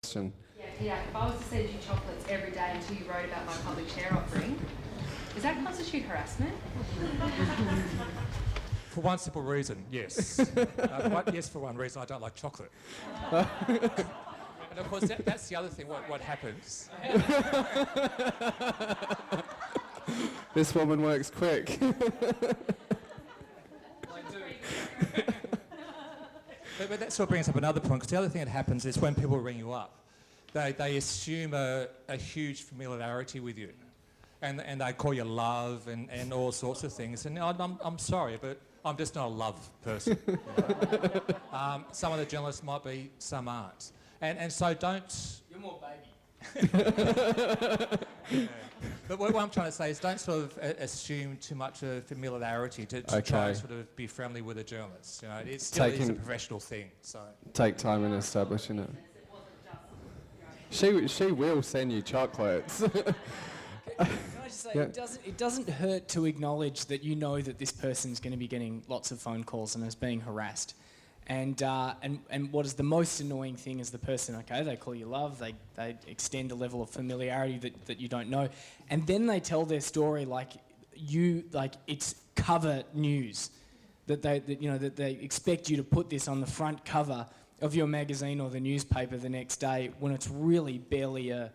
question. Yeah, Peter, if I was to send you chocolates every day until you wrote about my public share offering, does that constitute harassment? For one simple reason, yes. Yes, for one reason, I don't like chocolate. And of course, that's the other thing, what happens. This woman works quick. But that sort of brings up another point, because the other thing that happens is when people ring you up, they assume a huge familiarity with you. And they call you love and all sorts of things. And I'm sorry, but I'm just not a love person. Some of the journalists might be, some aren't. And so don't... You're more baby. Yeah. But what I'm trying to say is don't sort of assume too much familiarity to try and sort of be friendly with a journalist. You know, it still is a professional thing. So take time in establishing it. She will send you chocolates. Can I just say, it doesn't hurt to acknowledge that you know that this person's going to be getting lots of phone calls and is being harassed. And what is the most annoying thing is the person, okay, they call you love, they extend a level of familiarity that you don't know, and then they tell their story like it's cover news, that they expect you to put this on the front cover of your magazine or the newspaper the next day when it's really barely a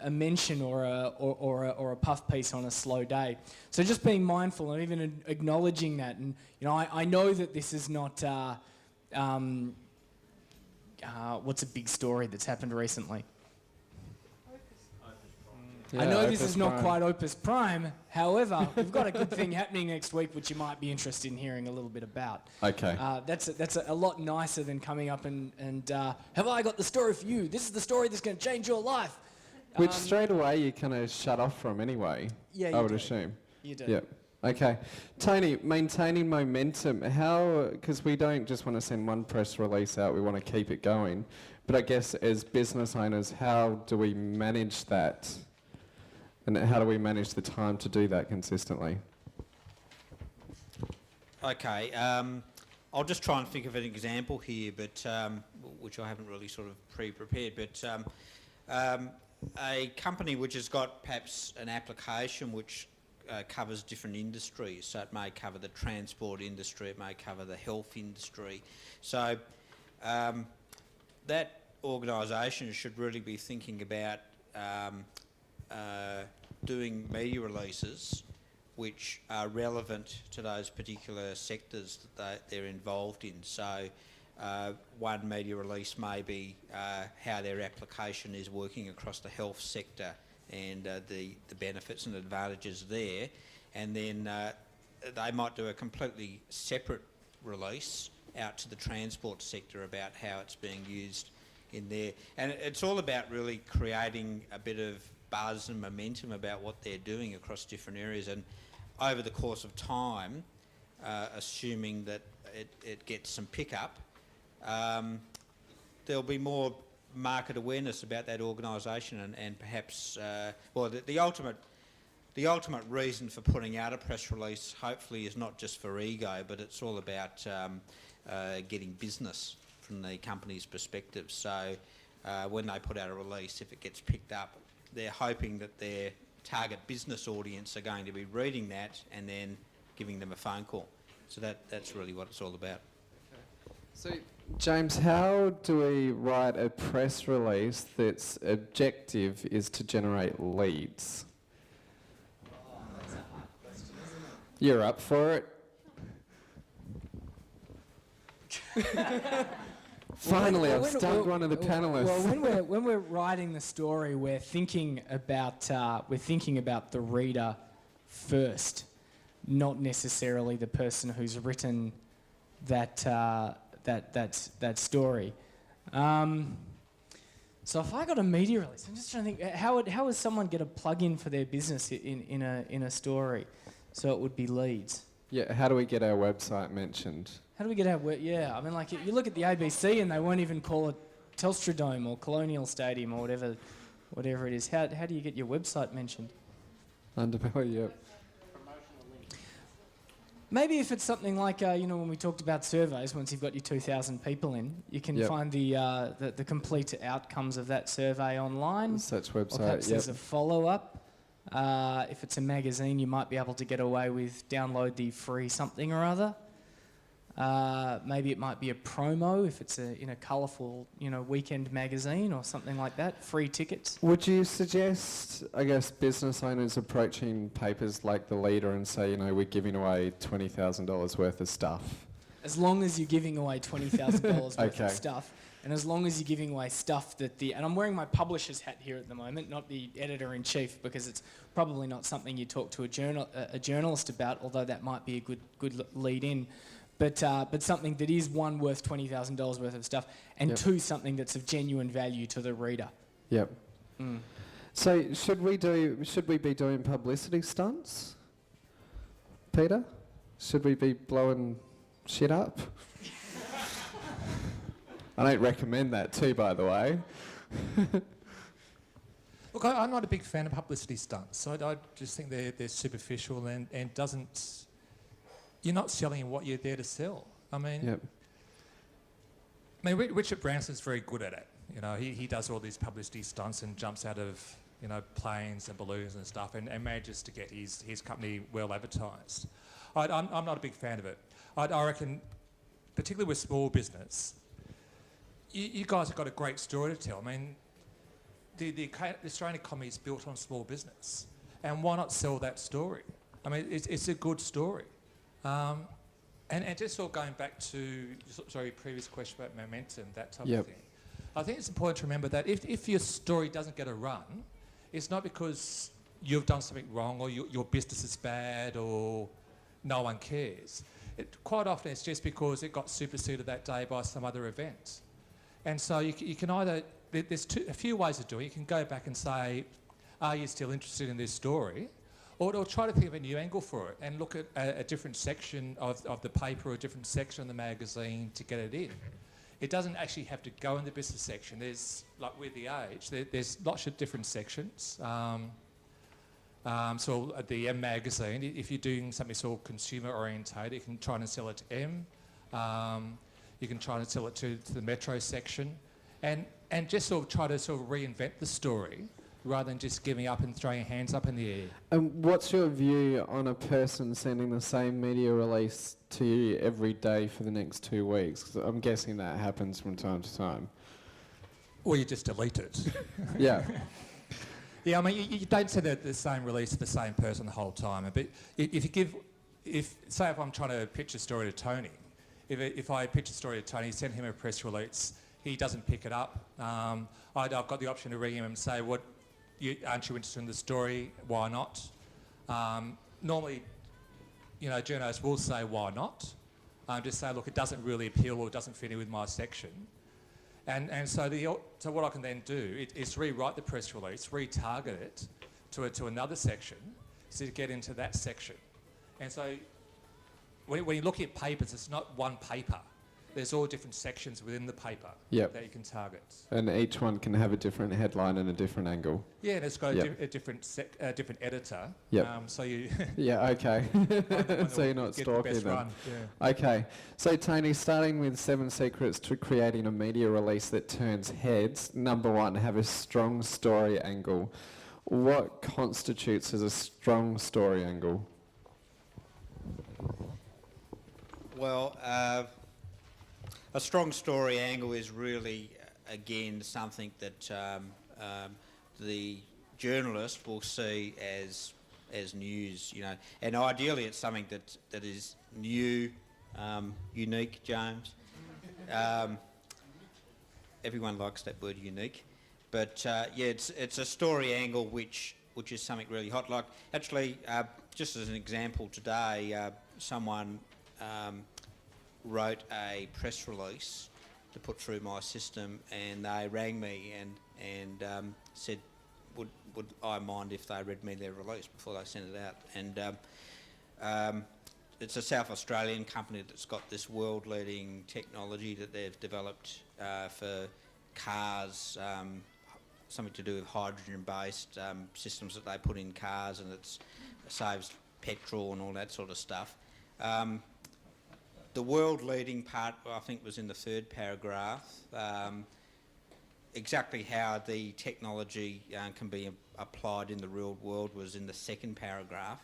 mention or a puff piece on a slow day. So just being mindful and even acknowledging that, and I know that this is not. What's a big story that's happened recently? I know this is not quite Opus Prime. However, we've got a good thing happening next week, which you might be interested in hearing a little bit about. Okay. That's a lot nicer than coming up and have I got the story for you? This is the story that's going to change your life. Which straight away you kind of shut off from anyway. Yeah, I would assume. You do. Yep. Okay. Tony, maintaining momentum, how, because we don't just want to send one press release out, we want to keep it going. But I guess as business owners, how do we manage that? And how do we manage the time to do that consistently? Okay. I'll just try and think of an example here, but which I haven't really sort of pre-prepared. But a company which has got perhaps an application which covers different industries, so it may cover the transport industry, it may cover the health industry. So that organisation should really be thinking about doing media releases which are relevant to those particular sectors that they're involved in. So one media release may be how their application is working across the health sector and the benefits and advantages there, and then they might do a completely separate release out to the transport sector about how it's being used in there. And it's all about really creating a bit of buzz and momentum about what they're doing across different areas, and over the course of time, assuming that it gets some pickup, there'll be more market awareness about that organisation, and perhaps the ultimate reason for putting out a press release hopefully is not just for ego, but it's all about getting business from the company's perspective. So when they put out a release, if it gets picked up, they're hoping that their target business audience are going to be reading that and then giving them a phone call. So that's really what it's all about. So, James, how do we write a press release that's objective is to generate leads? You're up for it? Finally, I've stumped one of the panellists. Well, when we're writing the story, we're thinking about the reader first, not necessarily the person who's written that story. So if I got a media release, I'm just trying to think how would someone get a plug-in for their business in a story, so it would be leads. Yeah, how do we get our website mentioned? How do we get our I mean, like, you look at the ABC and they won't even call it Telstra Dome or Colonial Stadium or whatever it is. How do you get your website mentioned? Underbelly, yep. Maybe if it's something like, when we talked about surveys, once you've got your 2,000 people in, you can Yep. find the complete outcomes of that survey online. Such Or website. perhaps Yep. there's a follow-up. If it's a magazine, you might be able to get away with download the free something or other. Maybe it might be a promo if it's in a colourful, weekend magazine or something like that. Free tickets. Would you suggest, I guess, business owners approaching papers like The Leader and say, we're giving away $20,000 worth of stuff? As long as you're giving away $20,000 worth Okay. of stuff, and as long as you're giving away stuff and I'm wearing my publisher's hat here at the moment, not the editor-in-chief, because it's probably not something you talk to a journalist about, although that might be a good lead in. But something that is, one, worth $20,000 worth of stuff, and Yep. two, something that's of genuine value to the reader. Yep. So should we be doing publicity stunts, Peter? Should we be blowing shit up? I don't recommend that too, by the way. Look, I'm not a big fan of publicity stunts. I just think they're superficial and doesn't... You're not selling what you're there to sell. Yep. Richard Branson's very good at it. He does all these publicity stunts and jumps out of, planes and balloons and stuff and manages to get his company well advertised. I'm not a big fan of it. I reckon, particularly with small business, you guys have got a great story to tell. The Australian economy is built on small business, and why not sell that story? It's a good story. And just sort of going back to previous question about momentum, that type Yep. of thing. I think it's important to remember that if your story doesn't get a run, it's not because you've done something wrong or your business is bad or no one cares. Quite often it's just because it got superseded that day by some other event. And so you can either... There's a few ways of doing it. You can go back and say, are you still interested in this story? Or try to think of a new angle for it and look at a different section of the paper or a different section of the magazine to get it in. It doesn't actually have to go in the business section. There's, like with The Age, there's lots of different sections. So at the M magazine, if you're doing something sort of consumer orientated, you can try and sell it to M. You can try and sell it to the Metro section. And just sort of try to reinvent the story rather than just giving up and throwing your hands up in the air. And what's your view on a person sending the same media release to you every day for the next 2 weeks? 'Cause I'm guessing that happens from time to time. Or you just delete it. Yeah. Yeah, you don't send the same release to the same person the whole time. But say if I'm trying to pitch a story to Tony, if I pitch a story to Tony, send him a press release, he doesn't pick it up. I've got the option to ring him and say, aren't you interested in the story? Why not? Normally, journalists will say, why not? Just say, look, it doesn't really appeal or it doesn't fit in with my section. And so what I can then do is rewrite the press release, retarget it to another section to get into that section. And so when you're looking at papers, it's not one paper. There's all different sections within the paper Yep. that you can target. And each one can have a different headline and a different angle. Yeah, and it's got Yep. a different editor. Yep. So you Yeah, okay. So you're not get the stalking best them. run. Yeah. Okay. So Tony, starting with 7 secrets to creating a media release that turns heads. Number 1, have a strong story angle. What constitutes as a strong story angle? Well, a strong story angle is really, again, something that the journalist will see as news, and ideally it's something that is new, unique, James. Everyone likes that word, unique. But it's a story angle which is something really hot. Like, actually, just as an example today, someone wrote a press release to put through my system, and they rang me and said, would I mind if they read me their release before they sent it out? And it's a South Australian company that's got this world-leading technology that they've developed for cars, something to do with hydrogen-based systems that they put in cars, and it saves petrol and all that sort of stuff. The world-leading part, I think, was in the third paragraph. Exactly how the technology can be applied in the real world was in the second paragraph.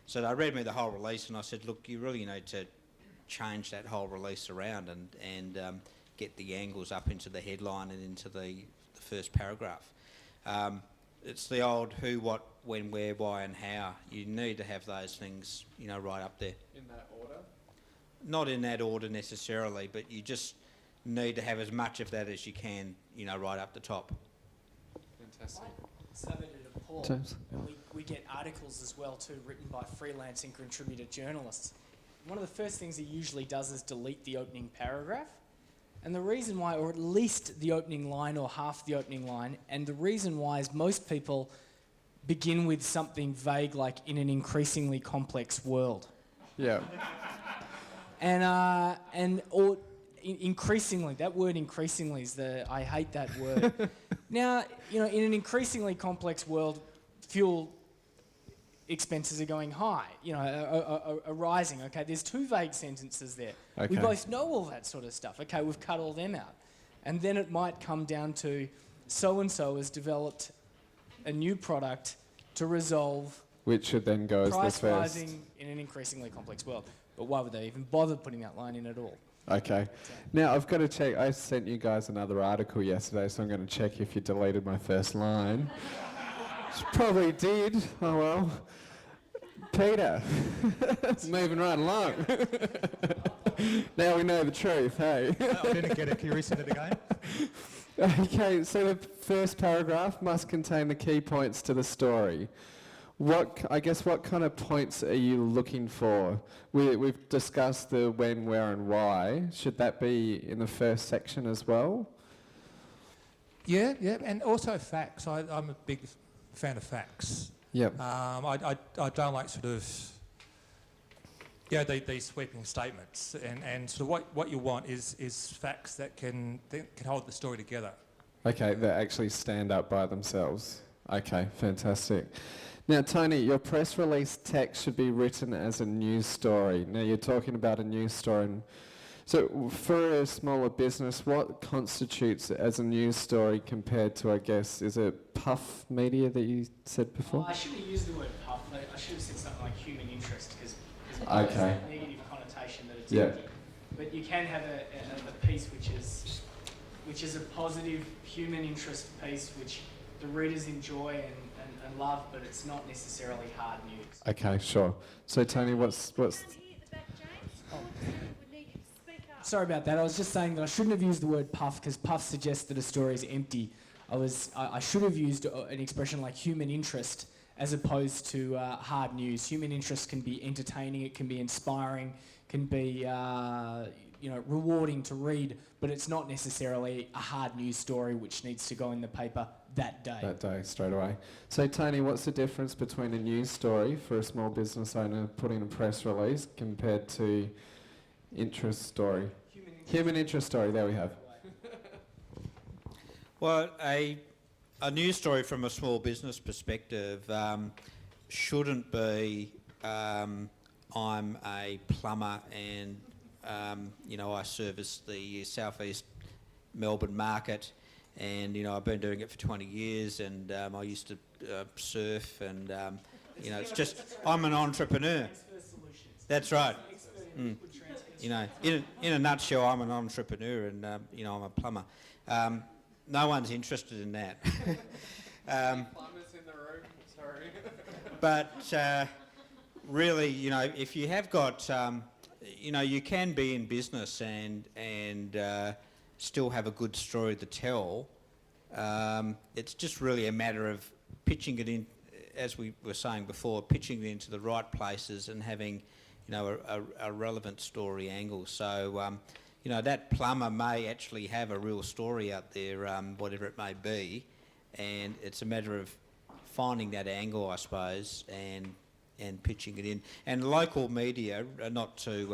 So they read me the whole release and I said, look, you really need to change that whole release around and get the angles up into the headline and into the first paragraph. It's the old who, what, when, where, why and how. You need to have those things, right up there. In that order? Not in that order necessarily, but you just need to have as much of that as you can, right up the top. Fantastic. Submitted a Paul. James? We get articles as well too, written by freelance and contributor journalists. One of the first things he usually does is delete the opening paragraph. And the reason why, or at least the opening line or half the opening line, and the reason why is most people begin with something vague like in an increasingly complex world. Yeah. Increasingly, that word increasingly is I hate that word. Now, in an increasingly complex world, fuel expenses are going high, are rising. Okay, there's two vague sentences there. Okay. We both know all that sort of stuff. Okay, we've cut all them out. And then it might come down to so-and-so has developed a new product to resolve Which should then go as the price first. rising in an increasingly complex world. But why would they even bother putting that line in at all? Okay. Now, I've got to check. I sent you guys another article yesterday, so I'm going to check if you deleted my first line. Probably did. Oh, well. Peter. Moving right along. Now we know the truth, hey? I didn't get it. Can you resend it again? Okay, so the first paragraph must contain the key points to the story. What kind of points are you looking for? We've discussed the when, where and why. Should that be in the first section as well? Yeah, and also facts. I'm a big fan of facts. Yep. I don't like sort of, these sweeping statements. And sort of what you want is facts that can hold the story together. Okay, that actually stand up by themselves. Okay, fantastic. Now, Tony, your press release text should be written as a news story. Now, you're talking about a news story. So, for a smaller business, what constitutes as a news story compared to, I guess, is it Puff Media that you said before? I shouldn't have used the word puff. I should have said something like human interest because it Okay. has that negative connotation that it's Yeah. empty. But you can have a piece which is a positive human interest piece which the readers enjoy and love, but it's not necessarily hard news. Okay, sure. So, Tony, what's Sorry about that. I was just saying that I shouldn't have used the word puff because puff suggests that a story is empty. I should have used an expression like human interest as opposed to hard news. Human interest can be entertaining, it can be inspiring, can be rewarding to read, but it's not necessarily a hard news story which needs to go in the paper that day. that day straight away? So, Tony, what's the difference between a news story for a small business owner putting a press release compared to interest story? Human interest story, there we have. Well, a news story from a small business perspective shouldn't be I'm a plumber and I service the southeast Melbourne market and I've been doing it for 20 years and I used to surf and it's just I'm an entrepreneur. That's right. In a nutshell, I'm an entrepreneur and I'm a plumber. No one's interested in that. Plumbers in the room, sorry. But really, if you have got, you can be in business and still have a good story to tell. It's just really a matter of pitching it in, as we were saying before, pitching it into the right places and having, a relevant story angle. So, that plumber may actually have a real story out there, whatever it may be, and it's a matter of finding that angle, I suppose, and pitching it in. And local media, not to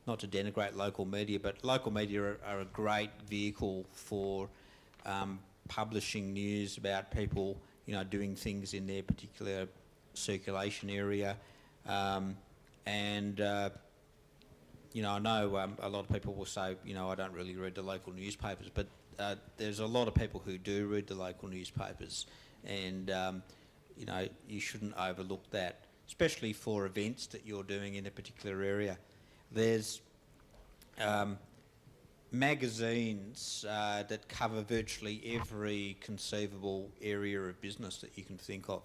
denigrate local media, but local media are a great vehicle for publishing news about people, doing things in their particular circulation area. And you know, I know a lot of people will say, you know, I don't really read the local newspapers, but there's a lot of people who do read the local newspapers, and you know, you shouldn't overlook that, especially for events that you're doing in a particular area. There's magazines that cover virtually every conceivable area of business that you can think of.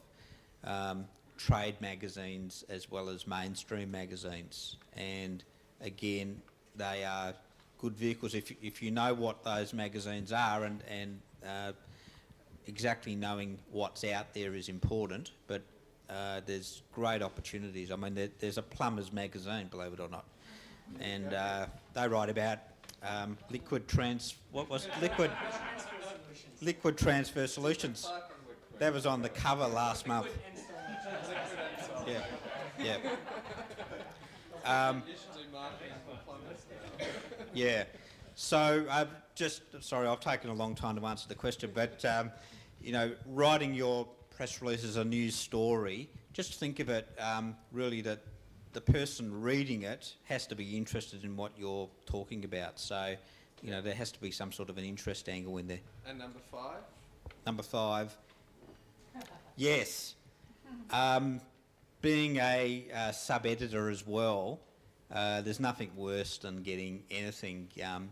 Trade magazines as well as mainstream magazines, and again, they are good vehicles if you know what those magazines are, and exactly knowing what's out there is important, but there's great opportunities. I mean, there's a plumber's magazine, believe it or not, and they write about liquid transfer solutions. That was on the cover last month. Yeah. Yeah. So, sorry, I've taken a long time to answer the question, but you know, writing your press release as a news story, just think of it really that the person reading it has to be interested in what you're talking about. So, you know, there has to be some sort of an interest angle in there. And number 5? Number 5, yes. Being a sub-editor as well, there's nothing worse than getting anything,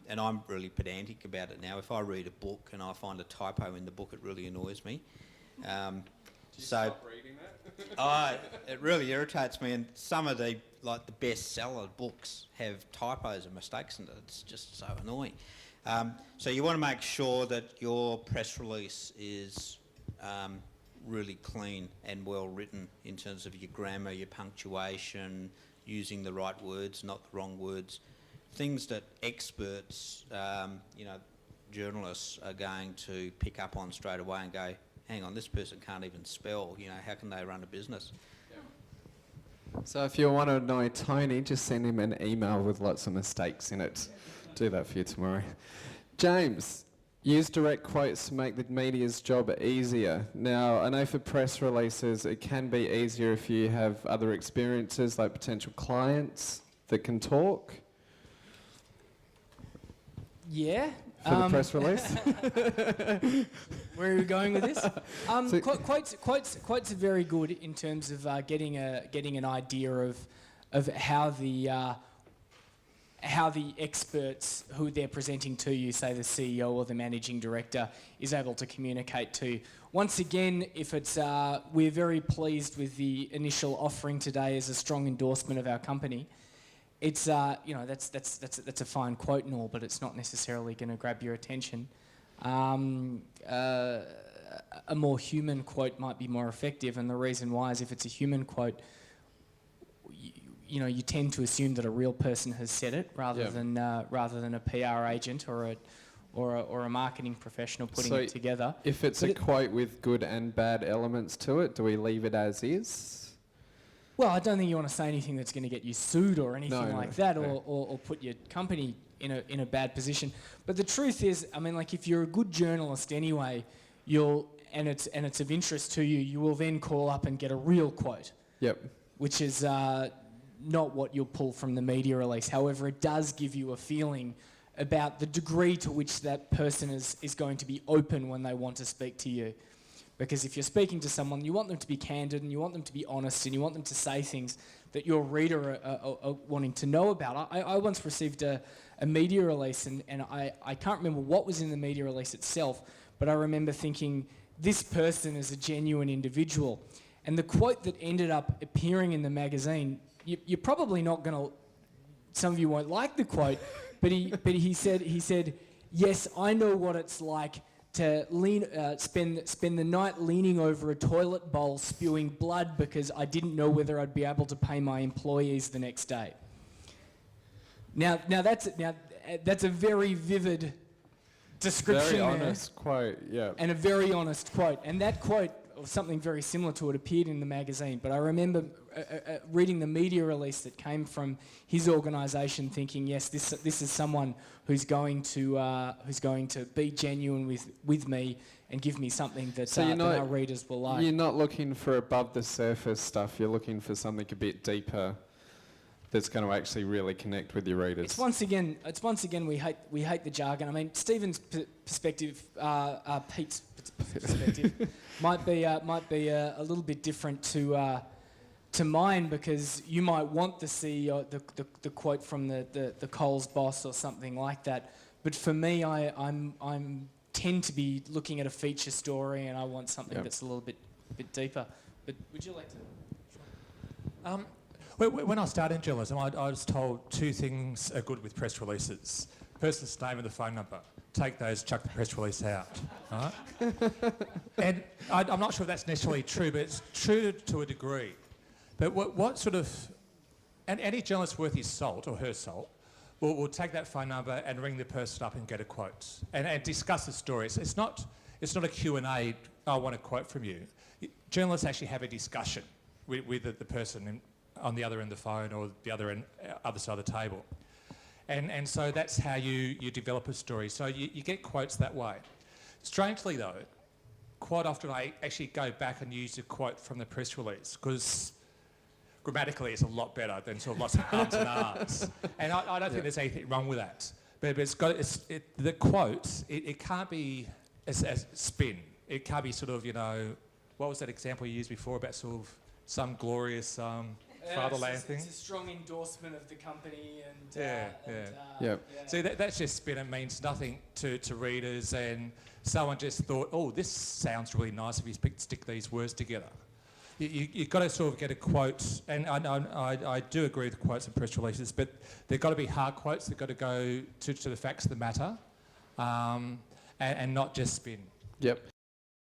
and I'm really pedantic about it now. If I read a book and I find a typo in the book, it really annoys me. Do you stop reading it? It really irritates me, and some of the bestseller books have typos and mistakes in it. It's just so annoying. So you want to make sure that your press release is really clean and well written in terms of your grammar, your punctuation, using the right words, not the wrong words. Things that experts, you know, journalists are going to pick up on straight away and go, hang on, this person can't even spell, you know, how can they run a business? So if you want to annoy Tony, just send him an email with lots of mistakes in it. Do that for you tomorrow. James, use direct quotes to make the media's job easier. Now, I know for press releases, it can be easier if you have other experiences, like potential clients that can talk Yeah. for the press release. Where are we going with this? So- Quotes are very good in terms of getting an idea of how the experts who they're presenting to you, say the CEO or the managing director, is able to communicate to. Once again, if it's we're very pleased with the initial offering today as a strong endorsement of our company. It's you know, that's a fine quote and all, but it's not necessarily going to grab your attention. A more human quote might be more effective, and the reason why is if it's a human quote, you know, you tend to assume that a real person has said it rather than a PR agent or a marketing professional putting it together. If it's a quote with good and bad elements to it, do we leave it as is? Well, I don't think you want to say anything that's going to get you sued or anything like that, no. or put your company in a bad position. But the truth is, I mean, like if you're a good journalist anyway, and it's of interest to you, you will then call up and get a real quote. Yep. Which is not what you'll pull from the media release. However, it does give you a feeling about the degree to which that person is going to be open when they want to speak to you. Because if you're speaking to someone, you want them to be candid and you want them to be honest and you want them to say things that your reader are wanting to know about. I once received a media release and I can't remember what was in the media release itself, but I remember thinking, this person is a genuine individual. And the quote that ended up appearing in the magazine, you're probably not going to, some of you won't like the quote, but he said, yes, I know what it's like to spend the night leaning over a toilet bowl spewing blood because I didn't know whether I'd be able to pay my employees the next day. Now that's a very vivid description. Very honest quote, yeah. And a very honest quote. And that quote, or something very similar to it, appeared in the magazine. But I remember reading the media release that came from his organisation, thinking, yes, this is someone who's going to be genuine with me and give me something that, that our readers will like. You're not looking for above the surface stuff. You're looking for something a bit deeper that's going to actually really connect with your readers? It's once again we hate the jargon. I mean, Stephen's perspective, Pete's perspective, might be a little bit different to mine, because you might want the CEO, the quote from the Coles boss or something like that. But for me, I'm tend to be looking at a feature story, and I want something that's a little bit deeper. But would you like to? When I started in journalism, I was told two things are good with press releases: person's name and the phone number. Take those, chuck the press release out. Right? And I'm not sure if that's necessarily true, but it's true to a degree. But what sort of... And any journalist worth his salt, or her salt, will take that phone number and ring the person up and get a quote and discuss the story. It's not a Q&A, I want a quote from you. Journalists actually have a discussion with the person on the other end of the phone or the other side of the table. And so that's how you develop a story. So you get quotes that way. Strangely though, quite often I actually go back and use a quote from the press release, because grammatically it's a lot better than sort of lots of ums and ahs. And I don't think there's anything wrong with that. But the quote, it can't be as spin. It can't be sort of, what was that example you used before about sort of some glorious fatherland thing? It's a strong endorsement of the company and... See, that's just spin. It means nothing to readers, and someone just thought, oh, this sounds really nice if you stick these words together. You've got to sort of get a quote, and I do agree with quotes and press releases, but they've got to be hard quotes. They've got to go to the facts of the matter, and not just spin. Yep.